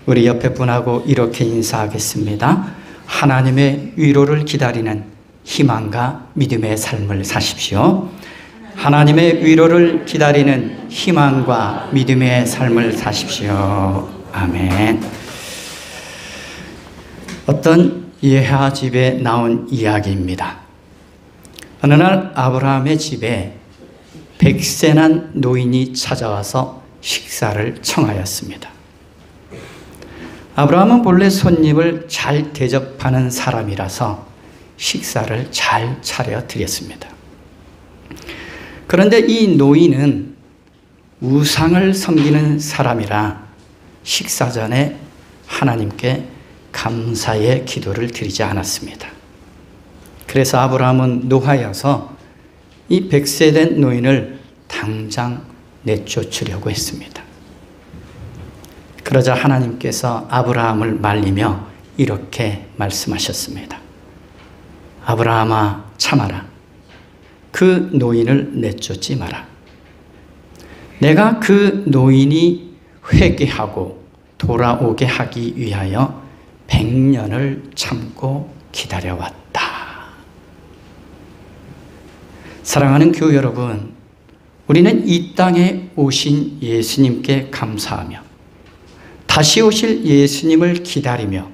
우리 옆에 분하고 이렇게 인사하겠습니다. 하나님의 위로를 기다리는 희망과 믿음의 삶을 사십시오. 하나님의 위로를 기다리는 희망과 믿음의 삶을 사십시오. 아멘. 어떤 예하 집에 나온 이야기입니다. 어느 날 아브라함의 집에 100세 난 노인이 찾아와서 식사를 청하였습니다. 아브라함은 본래 손님을 잘 대접하는 사람이라서 식사를 잘 차려드렸습니다. 그런데 이 노인은 우상을 섬기는 사람이라 식사 전에 하나님께 감사의 기도를 드리지 않았습니다. 그래서 아브라함은 노하여서 이 100세 된 노인을 당장 내쫓으려고 했습니다. 그러자 하나님께서 아브라함을 말리며 이렇게 말씀하셨습니다. 아브라함아, 참아라. 그 노인을 내쫓지 마라. 내가 그 노인이 회개하고 돌아오게 하기 위하여 100년을 참고 기다려왔다. 사랑하는 교회 여러분, 우리는 이 땅에 오신 예수님께 감사하며 다시 오실 예수님을 기다리며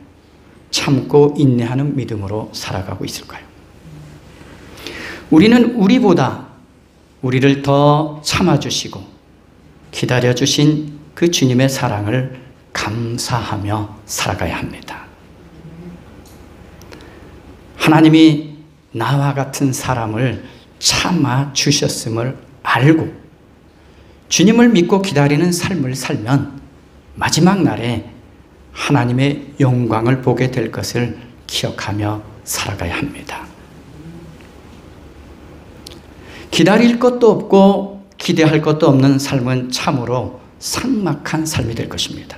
참고 인내하는 믿음으로 살아가고 있을까요? 우리는 우리보다 우리를 더 참아주시고 기다려주신 그 주님의 사랑을 감사하며 살아가야 합니다. 하나님이 나와 같은 사람을 참아주셨음을 알고 주님을 믿고 기다리는 삶을 살면 마지막 날에 하나님의 영광을 보게 될 것을 기억하며 살아가야 합니다. 기다릴 것도 없고 기대할 것도 없는 삶은 참으로 삭막한 삶이 될 것입니다.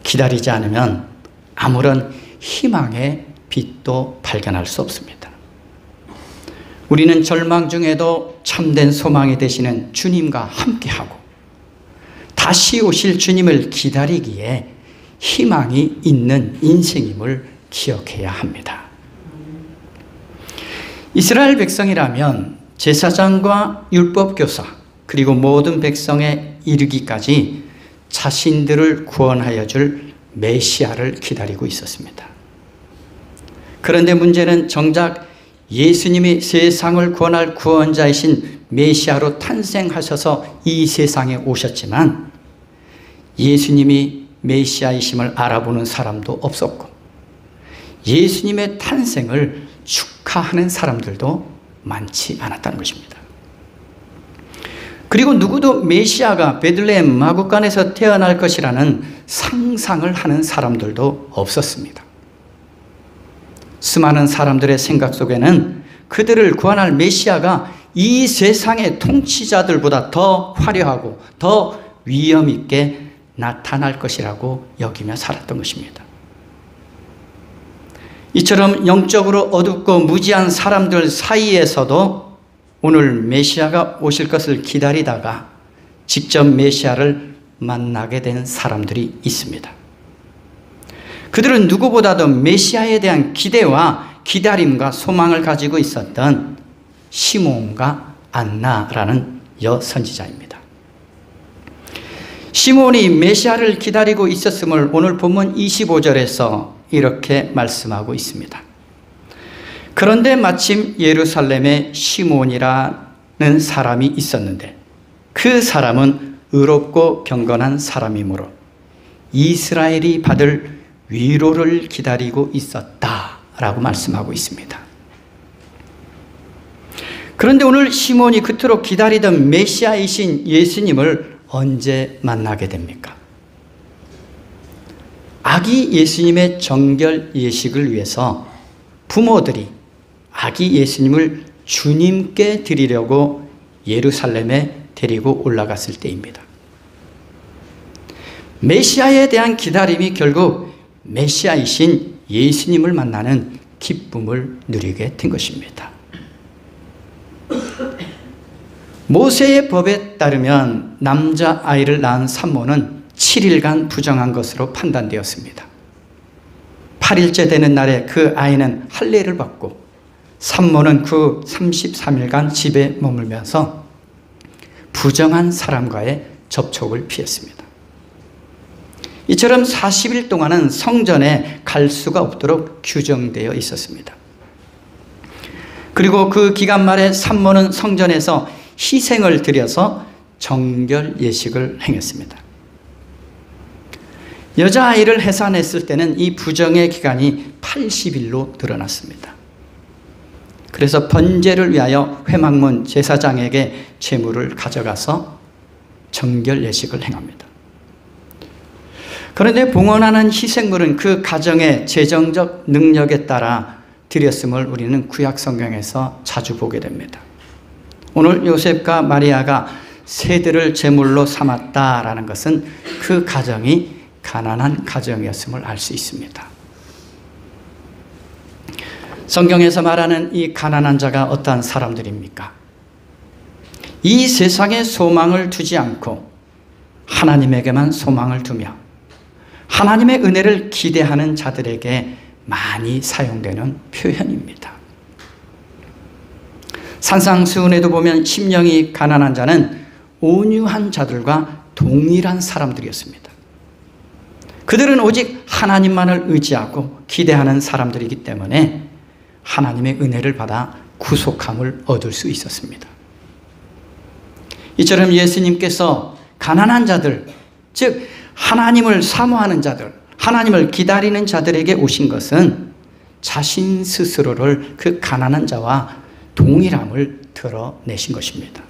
기다리지 않으면 아무런 희망의 빛도 발견할 수 없습니다. 우리는 절망 중에도 참된 소망이 되시는 주님과 함께하고 다시 오실 주님을 기다리기에 희망이 있는 인생임을 기억해야 합니다. 이스라엘 백성이라면 제사장과 율법교사 그리고 모든 백성에 이르기까지 자신들을 구원하여 줄 메시아를 기다리고 있었습니다. 그런데 문제는 정작 예수님이 세상을 구원할 구원자이신 메시아로 탄생하셔서 이 세상에 오셨지만 예수님이 메시아이심을 알아보는 사람도 없었고 예수님의 탄생을 축하하는 사람들도 많지 않았다는 것입니다. 그리고 누구도 메시아가 베들레헴 마구간에서 태어날 것이라는 상상을 하는 사람들도 없었습니다. 수많은 사람들의 생각 속에는 그들을 구원할 메시아가 이 세상의 통치자들보다 더 화려하고 더 위엄 있게 나타날 것이라고 여기며 살았던 것입니다. 이처럼 영적으로 어둡고 무지한 사람들 사이에서도 오늘 메시아가 오실 것을 기다리다가 직접 메시아를 만나게 된 사람들이 있습니다. 그들은 누구보다도 메시아에 대한 기대와 기다림과 소망을 가지고 있었던 시몬과 안나라는 여선지자입니다. 시몬이 메시아를 기다리고 있었음을 오늘 본문 25절에서 이렇게 말씀하고 있습니다. 그런데 마침 예루살렘에 시몬이라는 사람이 있었는데 그 사람은 의롭고 경건한 사람이므로 이스라엘이 받을 위로를 기다리고 있었다라고 말씀하고 있습니다. 그런데 오늘 시몬이 그토록 기다리던 메시아이신 예수님을 언제 만나게 됩니까? 아기 예수님의 정결 예식을 위해서 부모들이 아기 예수님을 주님께 드리려고 예루살렘에 데리고 올라갔을 때입니다. 메시아에 대한 기다림이 결국 메시아이신 예수님을 만나는 기쁨을 누리게 된 것입니다. 모세의 법에 따르면 남자아이를 낳은 산모는 7일간 부정한 것으로 판단되었습니다. 8일째 되는 날에 그 아이는 할례를 받고 산모는 그 33일간 집에 머물면서 부정한 사람과의 접촉을 피했습니다. 이처럼 40일 동안은 성전에 갈 수가 없도록 규정되어 있었습니다. 그리고 그 기간 말에 산모는 성전에서 희생을 드려서 정결 예식을 행했습니다. 여자아이를 해산했을 때는 이 부정의 기간이 80일로 늘어났습니다. 그래서 번제를 위하여 회막문 제사장에게 제물을 가져가서 정결 예식을 행합니다. 그런데 봉헌하는 희생물은 그 가정의 재정적 능력에 따라 드렸음을 우리는 구약 성경에서 자주 보게 됩니다. 오늘 요셉과 마리아가 새들을 제물로 삼았다라는 것은 그 가정이 가난한 가정이었음을 알 수 있습니다. 성경에서 말하는 이 가난한 자가 어떠한 사람들입니까? 이 세상에 소망을 두지 않고 하나님에게만 소망을 두며 하나님의 은혜를 기대하는 자들에게 많이 사용되는 표현입니다. 산상수훈에도 보면 심령이 가난한 자는 온유한 자들과 동일한 사람들이었습니다. 그들은 오직 하나님만을 의지하고 기대하는 사람들이기 때문에 하나님의 은혜를 받아 구속함을 얻을 수 있었습니다. 이처럼 예수님께서 가난한 자들, 즉 하나님을 사모하는 자들, 하나님을 기다리는 자들에게 오신 것은 자신 스스로를 그 가난한 자와 동일함을 드러내신 것입니다.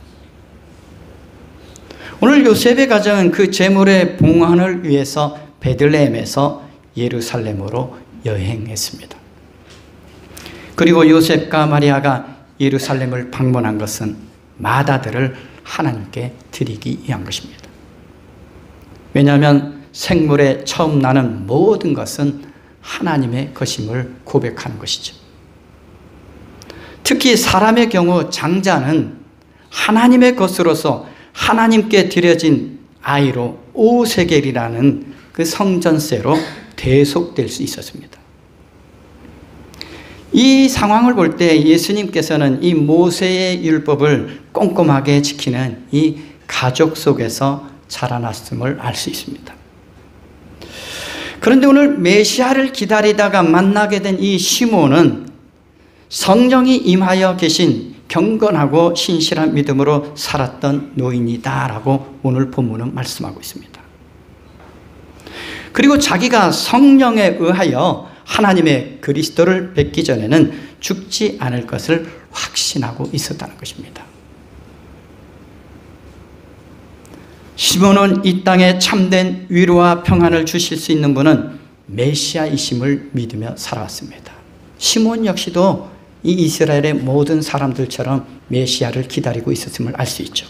오늘 요셉의 가정은 그 제물의 봉헌을 위해서 베들레헴에서 예루살렘으로 여행했습니다. 그리고 요셉과 마리아가 예루살렘을 방문한 것은 마다들을 하나님께 드리기 위한 것입니다. 왜냐하면 생물에 처음 나는 모든 것은 하나님의 것임을 고백하는 것이죠. 특히 사람의 경우 장자는 하나님의 것으로서 하나님께 드려진 아이로 오세겔이라는 그 성전세로 대속될 수 있었습니다. 이 상황을 볼 때 예수님께서는 이 모세의 율법을 꼼꼼하게 지키는 이 가족 속에서 자라났음을 알 수 있습니다. 그런데 오늘 메시아를 기다리다가 만나게 된 이 시몬은 성령이 임하여 계신 경건하고 신실한 믿음으로 살았던 노인이다라고 오늘 본문은 말씀하고 있습니다. 그리고 자기가 성령에 의하여 하나님의 그리스도를 뵙기 전에는 죽지 않을 것을 확신하고 있었다는 것입니다. 시몬은 이 땅에 참된 위로와 평안을 주실 수 있는 분은 메시아이심을 믿으며 살아왔습니다. 시몬 역시도 이 이스라엘의 모든 사람들처럼 메시아를 기다리고 있었음을 알 수 있죠.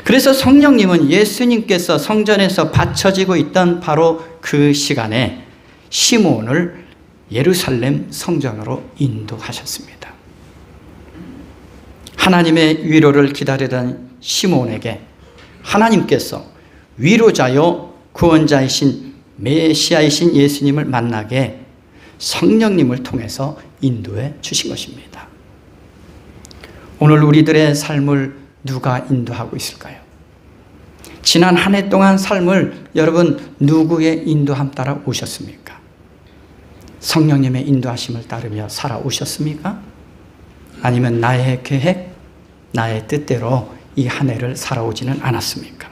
그래서 성령님은 예수님께서 성전에서 바쳐지고 있던 바로 그 시간에 시몬을 예루살렘 성전으로 인도하셨습니다. 하나님의 위로를 기다리던 시몬에게 하나님께서 위로자요 구원자이신 메시아이신 예수님을 만나게 성령님을 통해서 인도해 주신 것입니다. 오늘 우리들의 삶을 누가 인도하고 있을까요? 지난 한 해 동안 삶을 여러분 누구의 인도함 따라 오셨습니까? 성령님의 인도하심을 따르며 살아오셨습니까? 아니면 나의 계획, 나의 뜻대로 이 한 해를 살아오지는 않았습니까?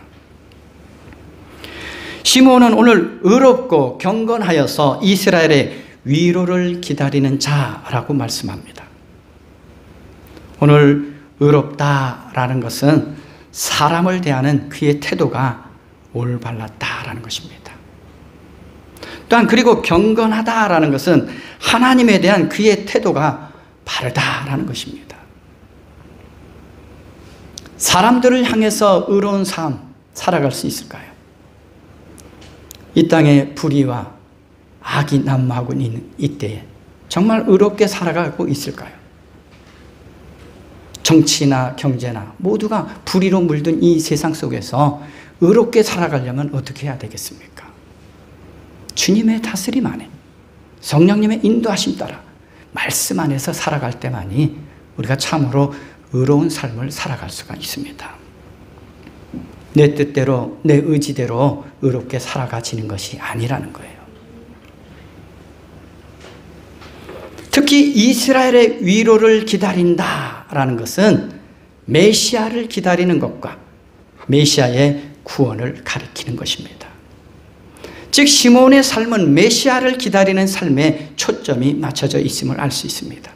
시몬은 오늘 의롭고 경건하여서 이스라엘의 위로를 기다리는 자라고 말씀합니다. 오늘 의롭다라는 것은 사람을 대하는 그의 태도가 올바랐다라는 것입니다. 또한 그리고 경건하다라는 것은 하나님에 대한 그의 태도가 바르다라는 것입니다. 사람들을 향해서 의로운 삶 살아갈 수 있을까요? 이 땅에 불의와 악이 난무하고 있는 이때에 정말 의롭게 살아가고 있을까요? 정치나 경제나 모두가 불의로 물든 이 세상 속에서 의롭게 살아가려면 어떻게 해야 되겠습니까? 주님의 다스림 안에, 성령님의 인도하심 따라 말씀 안에서 살아갈 때만이 우리가 참으로 의로운 삶을 살아갈 수가 있습니다. 내 뜻대로, 내 의지대로 의롭게 살아가지는 것이 아니라는 거예요. 특히 이스라엘의 위로를 기다린다라는 것은 메시아를 기다리는 것과 메시아의 구원을 가리키는 것입니다. 즉 시몬의 삶은 메시아를 기다리는 삶에 초점이 맞춰져 있음을 알 수 있습니다.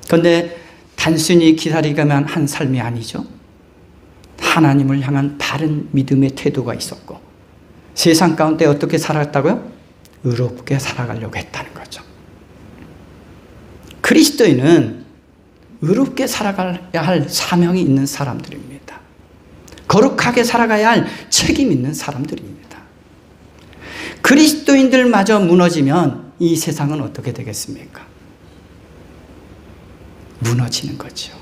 그런데 단순히 기다리기만 한 삶이 아니죠. 하나님을 향한 바른 믿음의 태도가 있었고 세상 가운데 어떻게 살았다고요? 의롭게 살아가려고 했다는 거죠. 그리스도인은 의롭게 살아가야 할 사명이 있는 사람들입니다. 거룩하게 살아가야 할 책임 있는 사람들입니다. 그리스도인들마저 무너지면 이 세상은 어떻게 되겠습니까? 무너지는 거죠.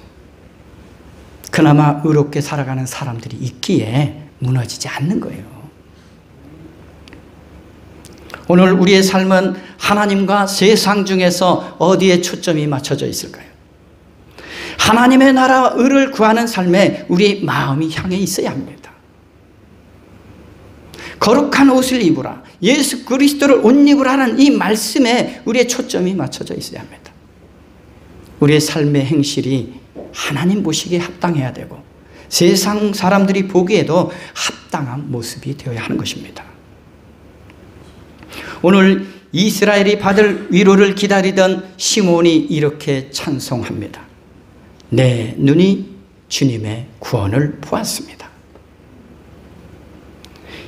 그나마 의롭게 살아가는 사람들이 있기에 무너지지 않는 거예요. 오늘 우리의 삶은 하나님과 세상 중에서 어디에 초점이 맞춰져 있을까요? 하나님의 나라와 의를 구하는 삶에 우리 마음이 향해 있어야 합니다. 거룩한 옷을 입으라, 예수 그리스도를 옷 입으라는 이 말씀에 우리의 초점이 맞춰져 있어야 합니다. 우리의 삶의 행실이 하나님 보시기에 합당해야 되고 세상 사람들이 보기에도 합당한 모습이 되어야 하는 것입니다. 오늘 이스라엘이 받을 위로를 기다리던 시몬이 이렇게 찬송합니다. 내 눈이 주님의 구원을 보았습니다.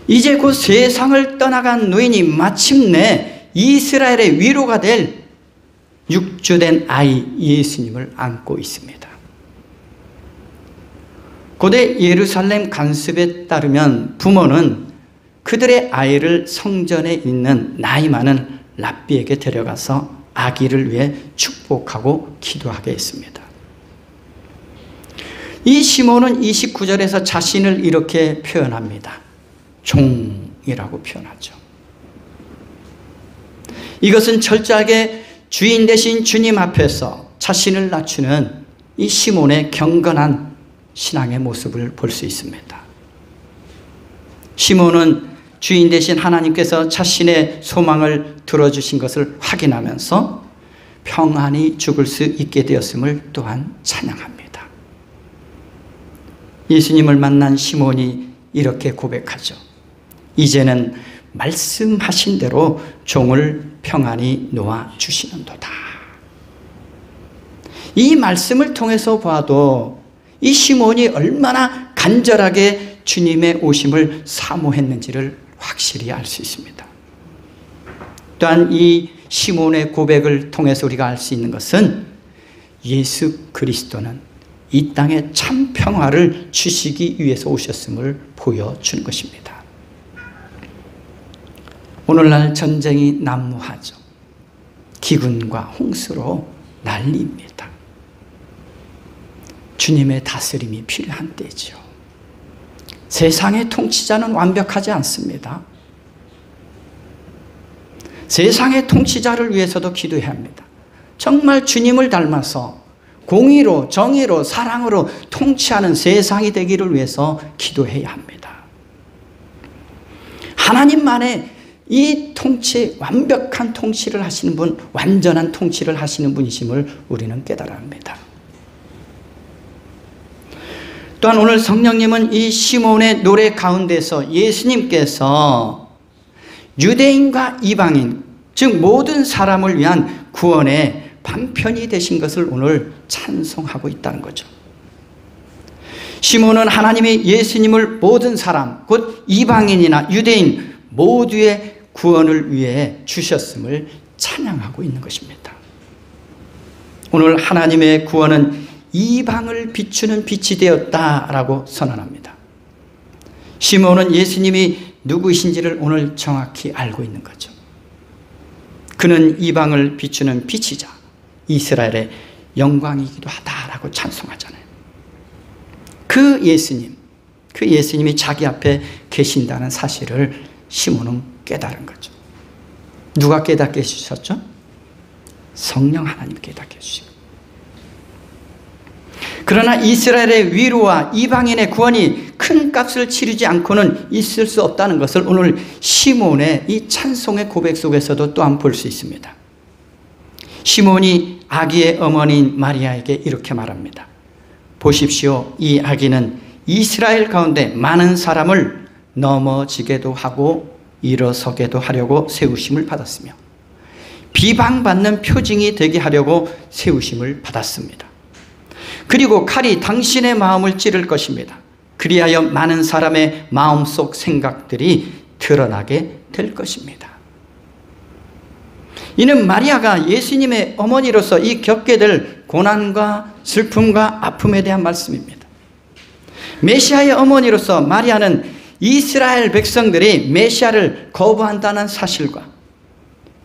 이제 곧 세상을 떠나간 노인이 마침내 이스라엘의 위로가 될 육주된 아이 예수님을 안고 있습니다. 고대 예루살렘 관습에 따르면 부모는 그들의 아이를 성전에 있는 나이 많은 랍비에게 데려가서 아기를 위해 축복하고 기도하게 했습니다. 이 시몬은 29절에서 자신을 이렇게 표현합니다. 종이라고 표현하죠. 이것은 철저하게 주인 대신 주님 앞에서 자신을 낮추는 이 시몬의 경건한 신앙의 모습을 볼 수 있습니다. 시몬은 주인 대신 하나님께서 자신의 소망을 들어주신 것을 확인하면서 평안히 죽을 수 있게 되었음을 또한 찬양합니다. 예수님을 만난 시몬이 이렇게 고백하죠. 이제는 말씀하신 대로 종을 평안히 놓아주시는도다. 이 말씀을 통해서 봐도 이 시몬이 얼마나 간절하게 주님의 오심을 사모했는지를 확실히 알 수 있습니다. 또한 이 시몬의 고백을 통해서 우리가 알 수 있는 것은 예수 그리스도는 이 땅에 참 평화를 주시기 위해서 오셨음을 보여주는 것입니다. 오늘날 전쟁이 난무하죠. 기근과 홍수로 난리입니다. 주님의 다스림이 필요한 때죠. 세상의 통치자는 완벽하지 않습니다. 세상의 통치자를 위해서도 기도해야 합니다. 정말 주님을 닮아서 공의로, 정의로, 사랑으로 통치하는 세상이 되기를 위해서 기도해야 합니다. 하나님만의 이 통치, 완벽한 통치를 하시는 분, 완전한 통치를 하시는 분이심을 우리는 깨달아야 합니다. 또한 오늘 성령님은 이 시몬의 노래 가운데서 예수님께서 유대인과 이방인, 즉 모든 사람을 위한 구원의 방편이 되신 것을 오늘 찬송하고 있다는 거죠. 시몬은 하나님이 예수님을 모든 사람, 곧 이방인이나 유대인 모두의 구원을 위해 주셨음을 찬양하고 있는 것입니다. 오늘 하나님의 구원은 이방을 비추는 빛이 되었다라고 선언합니다. 시몬은 예수님이 누구이신지를 오늘 정확히 알고 있는 거죠. 그는 이방을 비추는 빛이자 이스라엘의 영광이기도 하다라고 찬송하잖아요. 그 예수님이 자기 앞에 계신다는 사실을 시몬은 깨달은 거죠. 누가 깨닫게 해주셨죠? 성령 하나님 깨닫게 해주시고. 그러나 이스라엘의 위로와 이방인의 구원이 큰 값을 치르지 않고는 있을 수 없다는 것을 오늘 시몬의 이 찬송의 고백 속에서도 또한 볼 수 있습니다. 시몬이 아기의 어머니인 마리아에게 이렇게 말합니다. 보십시오. 이 아기는 이스라엘 가운데 많은 사람을 넘어지게도 하고 일어서게도 하려고 세우심을 받았으며 비방받는 표징이 되게 하려고 세우심을 받았습니다. 그리고 칼이 당신의 마음을 찌를 것입니다. 그리하여 많은 사람의 마음속 생각들이 드러나게 될 것입니다. 이는 마리아가 예수님의 어머니로서 이 겪게 될 고난과 슬픔과 아픔에 대한 말씀입니다. 메시아의 어머니로서 마리아는 이스라엘 백성들이 메시아를 거부한다는 사실과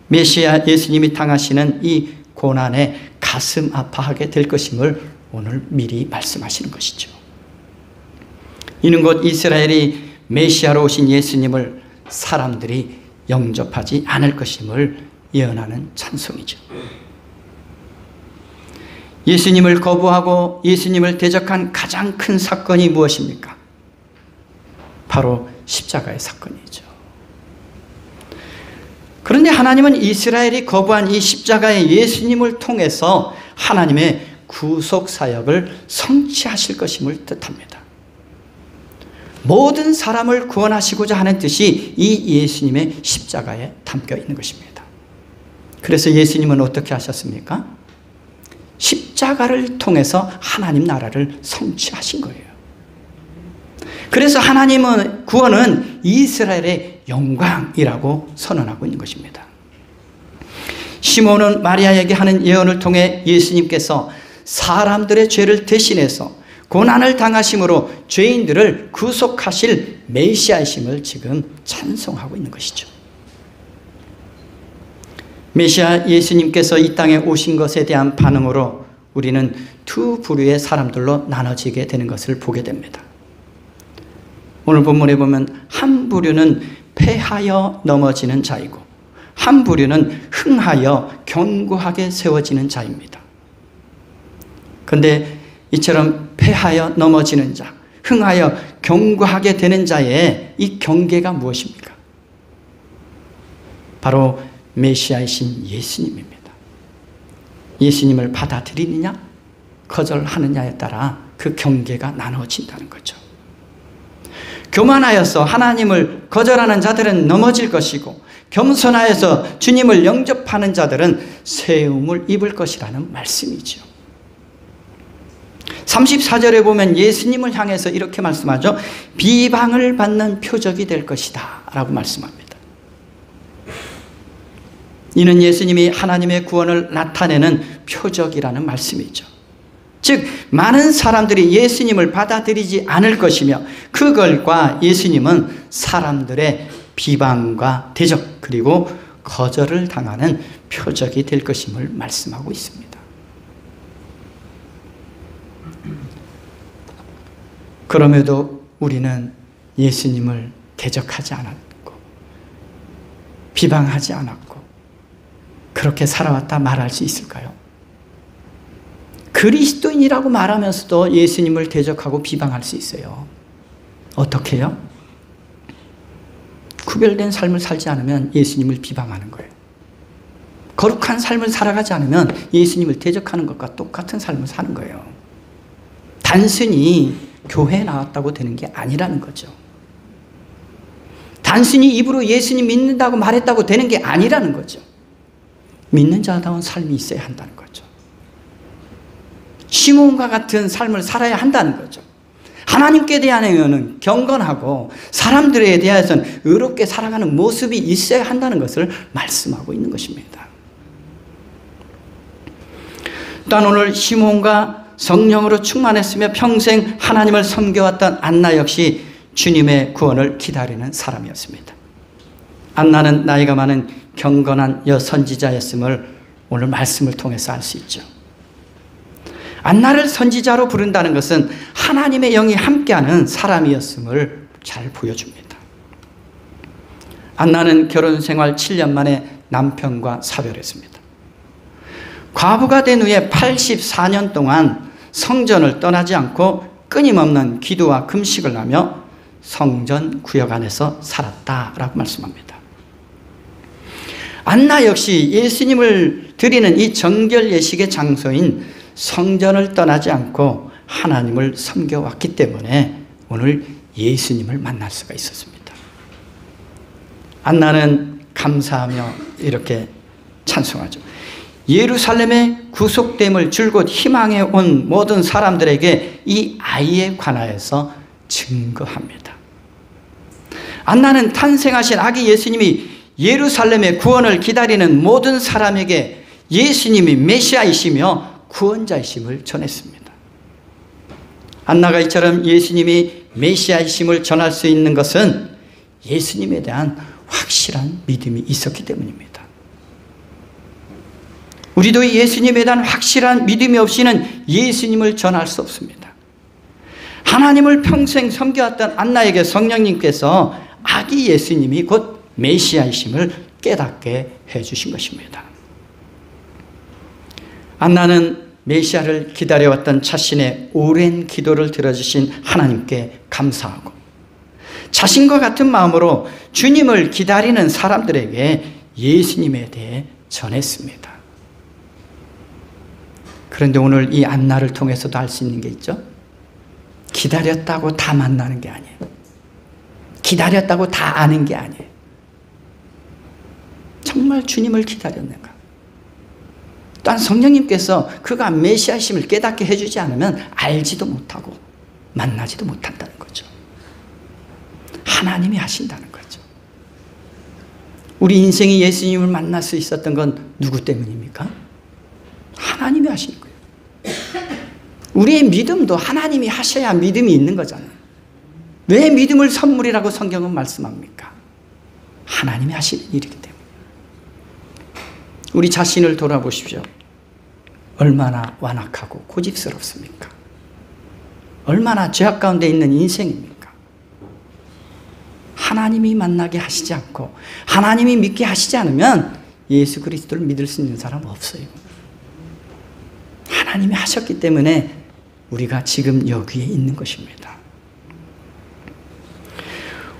메시아 예수님이 당하시는 이 고난에 가슴 아파하게 될 것임을 오늘 미리 말씀하시는 것이죠. 이는 곧 이스라엘이 메시아로 오신 예수님을 사람들이 영접하지 않을 것임을 예언하는 찬송이죠. 예수님을 거부하고 예수님을 대적한 가장 큰 사건이 무엇입니까? 바로 십자가의 사건이죠. 그런데 하나님은 이스라엘이 거부한 이 십자가의 예수님을 통해서 하나님의 구속 사역을 성취하실 것임을 뜻합니다. 모든 사람을 구원하시고자 하는 뜻이 이 예수님의 십자가에 담겨 있는 것입니다. 그래서 예수님은 어떻게 하셨습니까? 십자가를 통해서 하나님 나라를 성취하신 거예요. 그래서 하나님은 구원은 이스라엘의 영광이라고 선언하고 있는 것입니다. 시몬은 마리아에게 하는 예언을 통해 예수님께서 사람들의 죄를 대신해서 고난을 당하심으로 죄인들을 구속하실 메시아이심을 지금 찬송하고 있는 것이죠. 메시아 예수님께서 이 땅에 오신 것에 대한 반응으로 우리는 두 부류의 사람들로 나눠지게 되는 것을 보게 됩니다. 오늘 본문에 보면 한 부류는 패하여 넘어지는 자이고 한 부류는 흥하여 견고하게 세워지는 자입니다. 그런데 이처럼 패하여 넘어지는 자, 흥하여 견고하게 되는 자의 이 경계가 무엇입니까? 바로 메시아이신 예수님입니다. 예수님을 받아들이느냐 거절하느냐에 따라 그 경계가 나눠진다는 거죠. 교만하여서 하나님을 거절하는 자들은 넘어질 것이고 겸손하여서 주님을 영접하는 자들은 세움을 입을 것이라는 말씀이죠. 34절에 보면 예수님을 향해서 이렇게 말씀하죠. 비방을 받는 표적이 될 것이다 라고 말씀합니다. 이는 예수님이 하나님의 구원을 나타내는 표적이라는 말씀이죠. 즉 많은 사람들이 예수님을 받아들이지 않을 것이며 그 결과 예수님은 사람들의 비방과 대적 그리고 거절을 당하는 표적이 될 것임을 말씀하고 있습니다. 그럼에도 우리는 예수님을 대적하지 않았고 비방하지 않았고 그렇게 살아왔다 말할 수 있을까요? 그리스도인이라고 말하면서도 예수님을 대적하고 비방할 수 있어요. 어떻게 해요? 구별된 삶을 살지 않으면 예수님을 비방하는 거예요. 거룩한 삶을 살아가지 않으면 예수님을 대적하는 것과 똑같은 삶을 사는 거예요. 단순히 교회에 나왔다고 되는 게 아니라는 거죠. 단순히 입으로 예수님 믿는다고 말했다고 되는 게 아니라는 거죠. 믿는 자다운 삶이 있어야 한다는 거죠. 시몬과 같은 삶을 살아야 한다는 거죠. 하나님께 대하여는 경건하고 사람들에 대해서는 의롭게 살아가는 모습이 있어야 한다는 것을 말씀하고 있는 것입니다. 또한 오늘 시몬과 성령으로 충만했으며 평생 하나님을 섬겨왔던 안나 역시 주님의 구원을 기다리는 사람이었습니다. 안나는 나이가 많은 경건한 여선지자였음을 오늘 말씀을 통해서 알 수 있죠. 안나를 선지자로 부른다는 것은 하나님의 영이 함께하는 사람이었음을 잘 보여줍니다. 안나는 결혼 생활 7년 만에 남편과 사별했습니다. 과부가 된 후에 84년 동안 성전을 떠나지 않고 끊임없는 기도와 금식을 하며 성전 구역 안에서 살았다라고 말씀합니다. 안나 역시 예수님을 드리는 이 정결 예식의 장소인 성전을 떠나지 않고 하나님을 섬겨왔기 때문에 오늘 예수님을 만날 수가 있었습니다. 안나는 감사하며 이렇게 찬송하죠. 예루살렘의 구속됨을 줄곧 희망해 온 모든 사람들에게 이 아이에 관하여서 증거합니다. 안나는 탄생하신 아기 예수님이 예루살렘의 구원을 기다리는 모든 사람에게 예수님이 메시아이시며 구원자이심을 전했습니다. 안나가 이처럼 예수님이 메시아이심을 전할 수 있는 것은 예수님에 대한 확실한 믿음이 있었기 때문입니다. 우리도 예수님에 대한 확실한 믿음이 없이는 예수님을 전할 수 없습니다. 하나님을 평생 섬겨왔던 안나에게 성령님께서 아기 예수님이 곧 메시아이심을 깨닫게 해주신 것입니다. 안나는 메시아를 기다려왔던 자신의 오랜 기도를 들어주신 하나님께 감사하고 자신과 같은 마음으로 주님을 기다리는 사람들에게 예수님에 대해 전했습니다. 그런데 오늘 이 안나를 통해서도 알 수 있는 게 있죠. 기다렸다고 다 만나는 게 아니에요. 기다렸다고 다 아는 게 아니에요. 정말 주님을 기다렸는가? 또한 성령님께서 그가 메시아심을 깨닫게 해주지 않으면 알지도 못하고 만나지도 못한다는 거죠. 하나님이 하신다는 거죠. 우리 인생이 예수님을 만날 수 있었던 건 누구 때문입니까? 하나님이 하시는 거예요. 우리의 믿음도 하나님이 하셔야 믿음이 있는 거잖아요. 왜 믿음을 선물이라고 성경은 말씀합니까? 하나님이 하시는 일이기 때문에. 우리 자신을 돌아보십시오. 얼마나 완악하고 고집스럽습니까? 얼마나 죄악 가운데 있는 인생입니까? 하나님이 만나게 하시지 않고 하나님이 믿게 하시지 않으면 예수 그리스도를 믿을 수 있는 사람은 없어요. 하나님이 하셨기 때문에 우리가 지금 여기에 있는 것입니다.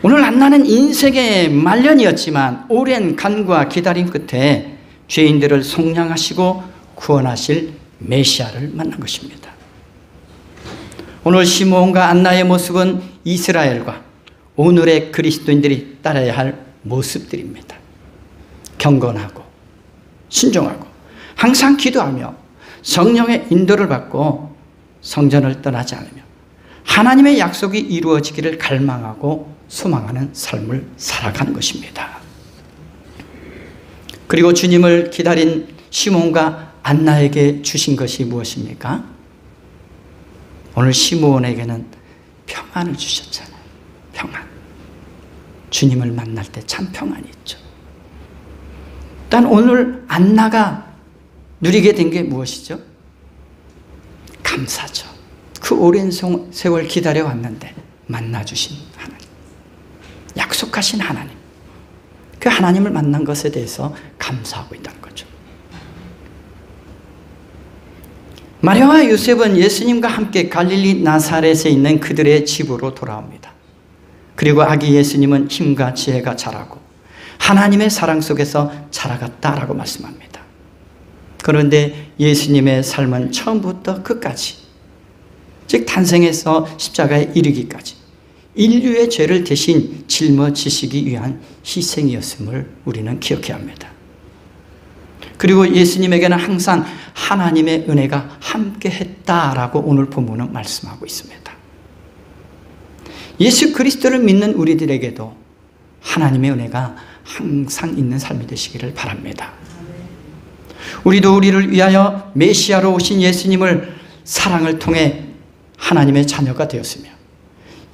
오늘 안나는 인생의 말년이었지만 오랜 간과 기다림 끝에 죄인들을 속량하시고 구원하실 메시아를 만난 것입니다. 오늘 시므온과 안나의 모습은 이스라엘과 오늘의 그리스도인들이 따라야 할 모습들입니다. 경건하고 신중하고 항상 기도하며 성령의 인도를 받고 성전을 떠나지 않으며 하나님의 약속이 이루어지기를 갈망하고 소망하는 삶을 살아가는 것입니다. 그리고 주님을 기다린 시므온과 안나에게 주신 것이 무엇입니까? 오늘 시므온에게는 평안을 주셨잖아요. 평안. 주님을 만날 때 참 평안이 있죠. 일단 오늘 안나가 누리게 된 게 무엇이죠? 감사죠. 그 오랜 세월 기다려왔는데 만나주신 하나님, 약속하신 하나님, 그 하나님을 만난 것에 대해서 감사하고 있다는 거죠. 마리아와 요셉은 예수님과 함께 갈릴리 나사렛에 있는 그들의 집으로 돌아옵니다. 그리고 아기 예수님은 힘과 지혜가 자라고 하나님의 사랑 속에서 자라갔다라고 말씀합니다. 그런데 예수님의 삶은 처음부터 끝까지, 즉 탄생에서 십자가에 이르기까지 인류의 죄를 대신 짊어지시기 위한 희생이었음을 우리는 기억해야 합니다. 그리고 예수님에게는 항상 하나님의 은혜가 함께 했다라고 오늘 본문은 말씀하고 있습니다. 예수 그리스도를 믿는 우리들에게도 하나님의 은혜가 항상 있는 삶이 되시기를 바랍니다. 우리도 우리를 위하여 메시아로 오신 예수님을 사랑을 통해 하나님의 자녀가 되었으며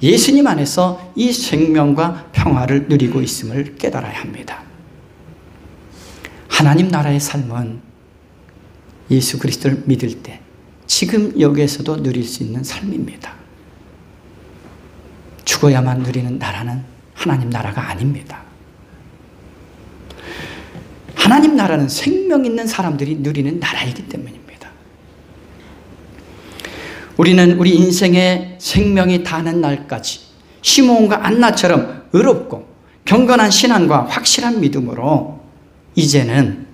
예수님 안에서 이 생명과 평화를 누리고 있음을 깨달아야 합니다. 하나님 나라의 삶은 예수 그리스도를 믿을 때 지금 여기에서도 누릴 수 있는 삶입니다. 죽어야만 누리는 나라는 하나님 나라가 아닙니다. 하나님 나라는 생명 있는 사람들이 누리는 나라이기 때문입니다. 우리는 우리 인생의 생명이 다하는 날까지 시므온과 안나처럼 의롭고 경건한 신앙과 확실한 믿음으로 이제는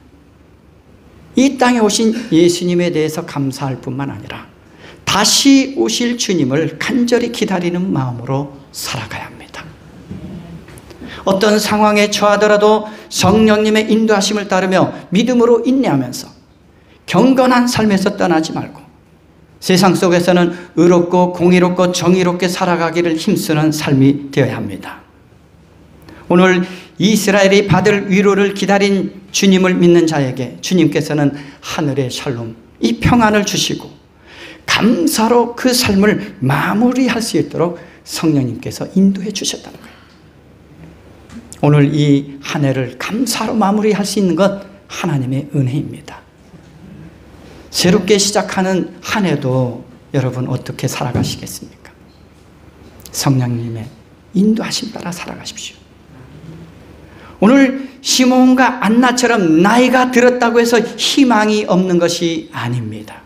이 땅에 오신 예수님에 대해서 감사할 뿐만 아니라 다시 오실 주님을 간절히 기다리는 마음으로 살아가야 합니다. 어떤 상황에 처하더라도 성령님의 인도하심을 따르며 믿음으로 인내하면서 경건한 삶에서 떠나지 말고 세상 속에서는 의롭고 공의롭고 정의롭게 살아가기를 힘쓰는 삶이 되어야 합니다. 오늘 이스라엘이 받을 위로를 기다린 주님을 믿는 자에게 주님께서는 하늘의 샬롬, 이 평안을 주시고 감사로 그 삶을 마무리할 수 있도록 성령님께서 인도해 주셨다는 거예요. 오늘 이 한 해를 감사로 마무리할 수 있는 것 하나님의 은혜입니다. 새롭게 시작하는 한 해도 여러분 어떻게 살아가시겠습니까? 성령님의 인도하심 따라 살아가십시오. 오늘 시므온과 안나처럼 나이가 들었다고 해서 희망이 없는 것이 아닙니다.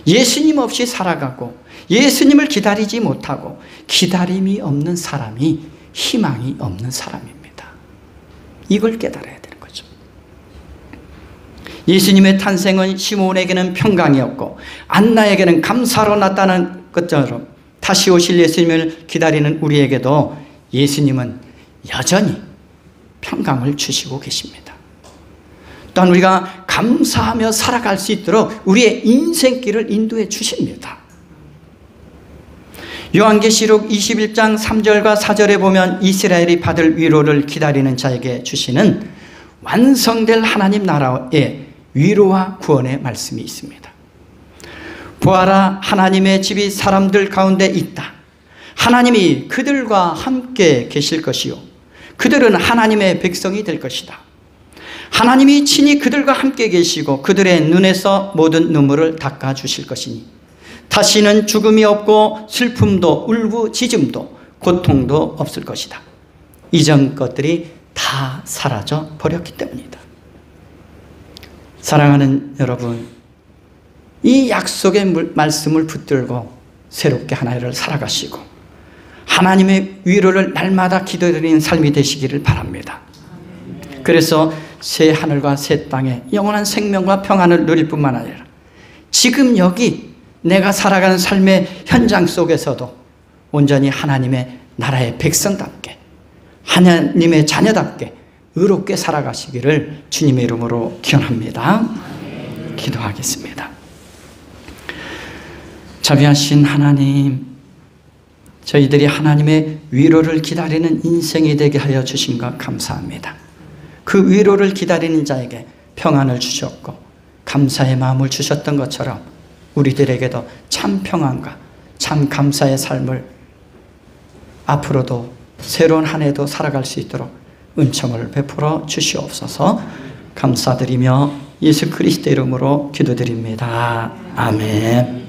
예수님 없이 살아가고 예수님을 기다리지 못하고 기다림이 없는 사람이 희망이 없는 사람입니다. 이걸 깨달아야 되는 거죠. 예수님의 탄생은 시므온에게는 평강이었고 안나에게는 감사로 나타난 것처럼 다시 오실 예수님을 기다리는 우리에게도 예수님은 여전히 평강을 주시고 계십니다. 또한 우리가 감사하며 살아갈 수 있도록 우리의 인생길을 인도해 주십니다. 요한계시록 21장 3절과 4절에 보면 이스라엘이 받을 위로를 기다리는 자에게 주시는 완성될 하나님 나라의 위로와 구원의 말씀이 있습니다. 보아라, 하나님의 집이 사람들 가운데 있다. 하나님이 그들과 함께 계실 것이요 그들은 하나님의 백성이 될 것이다. 하나님이 친히 그들과 함께 계시고 그들의 눈에서 모든 눈물을 닦아주실 것이니 다시는 죽음이 없고 슬픔도 울부짖음도 고통도 없을 것이다. 이전 것들이 다 사라져 버렸기 때문이다. 사랑하는 여러분, 이 약속의 말씀을 붙들고 새롭게 하나를 살아가시고 하나님의 위로를 날마다 기도드리는 삶이 되시기를 바랍니다. 그래서 새 하늘과 새 땅에 영원한 생명과 평안을 누릴 뿐만 아니라 지금 여기 내가 살아가는 삶의 현장 속에서도 온전히 하나님의 나라의 백성답게 하나님의 자녀답게 의롭게 살아가시기를 주님의 이름으로 기원합니다. 기도하겠습니다. 자비하신 하나님, 저희들이 하나님의 위로를 기다리는 인생이 되게 하여 주신 것 감사합니다. 그 위로를 기다리는 자에게 평안을 주셨고 감사의 마음을 주셨던 것처럼 우리들에게도 참 평안과 참 감사의 삶을 앞으로도 새로운 한 해도 살아갈 수 있도록 은총을 베풀어 주시옵소서. 감사드리며 예수 그리스도 이름으로 기도드립니다. 아멘.